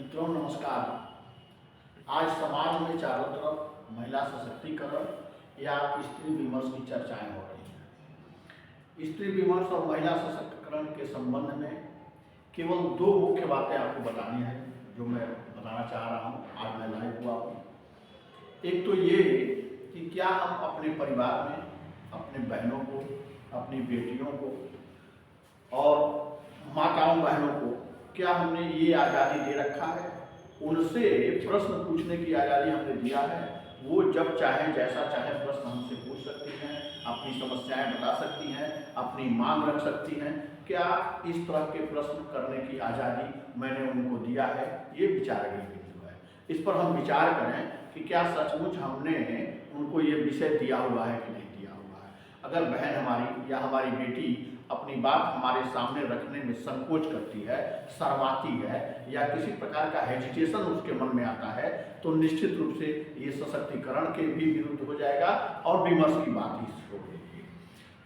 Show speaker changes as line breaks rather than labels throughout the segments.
मित्रों नमस्कार। आज समाज में चारों तरफ महिला सशक्तिकरण या स्त्री विमर्श की चर्चाएं हो रही हैं। स्त्री विमर्श और महिला सशक्तिकरण के संबंध में केवल दो मुख्य बातें आपको बतानी है जो मैं बताना चाह रहा हूं। आज मैं लाइव हुआ हूँ। एक तो ये कि क्या हम अपने परिवार में अपने बहनों को, अपनी बेटियों को और माताओं बहनों को क्या हमने ये आज़ादी दे रखा है, उनसे प्रश्न पूछने की आज़ादी हमने दिया है। वो जब चाहे जैसा चाहे प्रश्न हमसे पूछ सकती हैं, अपनी समस्याएं बता सकती हैं, अपनी मांग रख सकती हैं। क्या इस तरह के प्रश्न करने की आज़ादी मैंने उनको दिया है? ये विचार की बिंदु है। इस पर हम विचार करें कि क्या सचमुच हमने उनको ये विषय दिया हुआ है कि नहीं दिया हुआ है। अगर बहन हमारी या हमारी बेटी अपनी बात हमारे सामने रखने में संकोच करती है, शर्माती है या किसी प्रकार का हेजिटेशन उसके मन में आता है, तो निश्चित रूप से ये सशक्तिकरण के भी विरुद्ध हो जाएगा और विमर्श की बात ही होगी।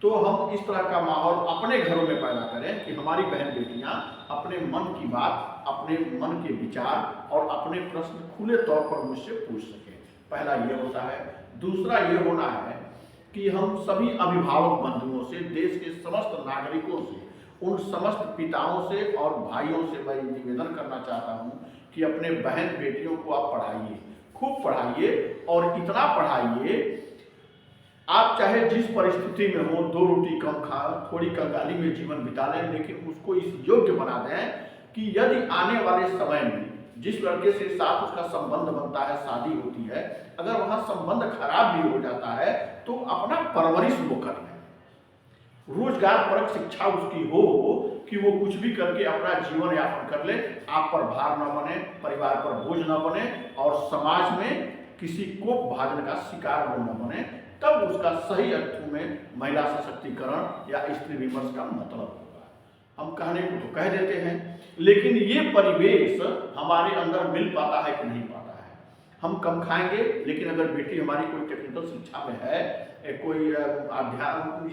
तो हम इस तरह का माहौल अपने घरों में पैदा करें कि हमारी बहन बेटियां अपने मन की बात, अपने मन के विचार और अपने प्रश्न खुले तौर पर मुझसे पूछ सकें। पहला ये होता है। दूसरा ये होना है कि हम सभी अभिभावक बंधुओं से, देश के समस्त नागरिकों से, उन समस्त पिताओं से और भाइयों से मैं निवेदन करना चाहता हूं कि अपने बहन बेटियों को आप पढ़ाइए, खूब पढ़ाइए और इतना पढ़ाइए, आप चाहे जिस परिस्थिति में हो, दो रोटी कम खा, थोड़ी कंगाली में जीवन बिता लें, लेकिन उसको इस योग्य बना दें कि यदि आने वाले समय में जिस लड़के से साथ उसका संबंध बनता है, शादी होती है, अगर वहां संबंध खराब भी हो जाता है तो अपना परवरिश वो कर ले, रोजगार परक शिक्षा उसकी हो कि वो कुछ भी करके अपना जीवन यापन कर ले, आप पर भार न बने, परिवार पर बोझ न बने और समाज में किसी को भाजन का शिकार वो न बने। तब उसका सही अर्थों में महिला सशक्तिकरण या स्त्री विमर्श का मतलब होगा। हम कहने को तो कह देते हैं, लेकिन ये परिवेश हमारे अंदर मिल पाता है कि नहीं पाता है। हम कम खाएंगे, लेकिन अगर बेटी हमारी कोई टेक्निकल शिक्षा में है, कोई अध्यात्म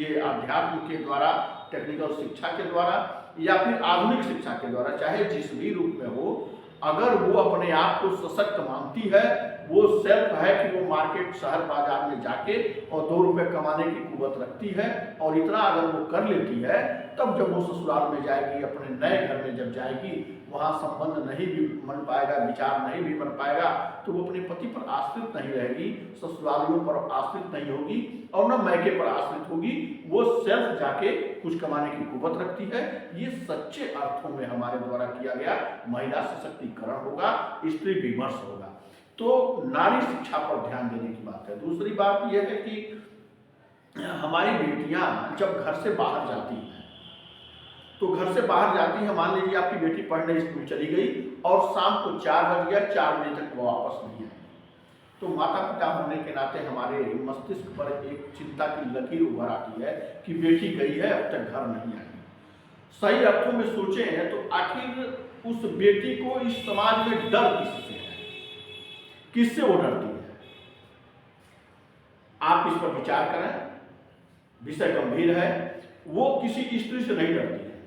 के द्वारा, टेक्निकल शिक्षा के द्वारा या फिर आधुनिक शिक्षा के द्वारा, चाहे जिस भी रूप में हो, अगर वो अपने आप को सशक्त मानती है, वो सेल्फ है कि वो मार्केट शहर बाजार में जाके और 2 रुपए कमाने की कुवत रखती है और इतना अगर वो कर लेती है, तब जब वो ससुराल में जाएगी, अपने नए घर में जब जाएगी, वहाँ संबंध नहीं भी बन पाएगा, विचार नहीं भी बन पाएगा, तो वो अपने पति पर आश्रित नहीं रहेगी, ससुरालियों पर आश्रित नहीं होगी और न मैके पर आश्रित होगी। वो सेल्फ जाके कुछ कमाने की कुवत रखती है। ये सच्चे अर्थों में हमारे द्वारा किया गया महिला सशक्तिकरण होगा, स्त्री विमर्श होगा। तो नारी शिक्षा पर ध्यान देने की बात है। दूसरी बात यह है कि हमारी बेटियां जब घर से बाहर जाती हैं, तो घर से बाहर जाती है, मान लीजिए आपकी बेटी पढ़ने स्कूल चली गई और शाम को 4 बज गया, 4 बजे तक वो वापस नहीं आई, तो माता पिता होने के नाते हमारे मस्तिष्क पर एक चिंता की लकीर उभर आती है कि बेटी गई है, अब तक घर नहीं आई। सही अर्थों में सोचें तो आखिर उस बेटी को इस समाज में डर किससे है, किससे वो डरती है? आप इस पर विचार करें। विषय गंभीर है। वो किसी स्त्री से नहीं डरती है,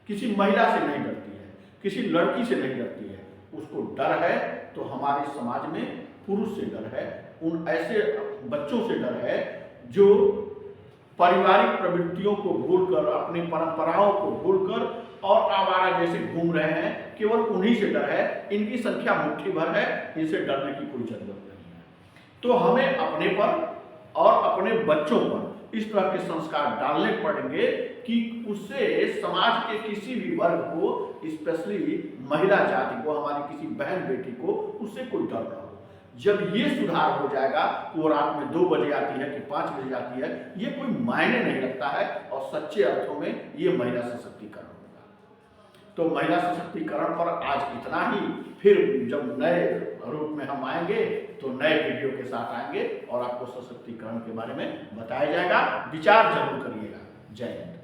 किसी महिला से नहीं डरती है, किसी लड़की से नहीं डरती है। उसको डर है तो हमारे समाज में पुरुष से डर है, उन ऐसे बच्चों से डर है जो पारिवारिक प्रवृत्तियों को भूलकर, अपनी परंपराओं को भूलकर और आवारा जैसे घूम रहे हैं। केवल उन्हीं से डर है। इनकी संख्या मुट्ठी भर है, इनसे डरने की कोई जरूरत नहीं है। तो हमें अपने पर और अपने बच्चों पर इस तरह के संस्कार डालने पड़ेंगे कि उससे समाज के किसी भी वर्ग को, स्पेशली महिला जाति को, हमारी किसी बहन बेटी को, उससे कोई डर न हो। जब ये सुधार हो जाएगा, वो रात में 2 बजे आती है कि 5 बजे आती है, ये कोई मायने नहीं रखता है और सच्चे अर्थों में ये महिला सशक्तिकरण होगा। तो महिला सशक्तिकरण पर आज इतना ही। फिर जब नए रूप में हम आएंगे तो नए वीडियो के साथ आएंगे और आपको सशक्तिकरण के बारे में बताया जाएगा। विचार जरूर करिएगा। जय हिंद।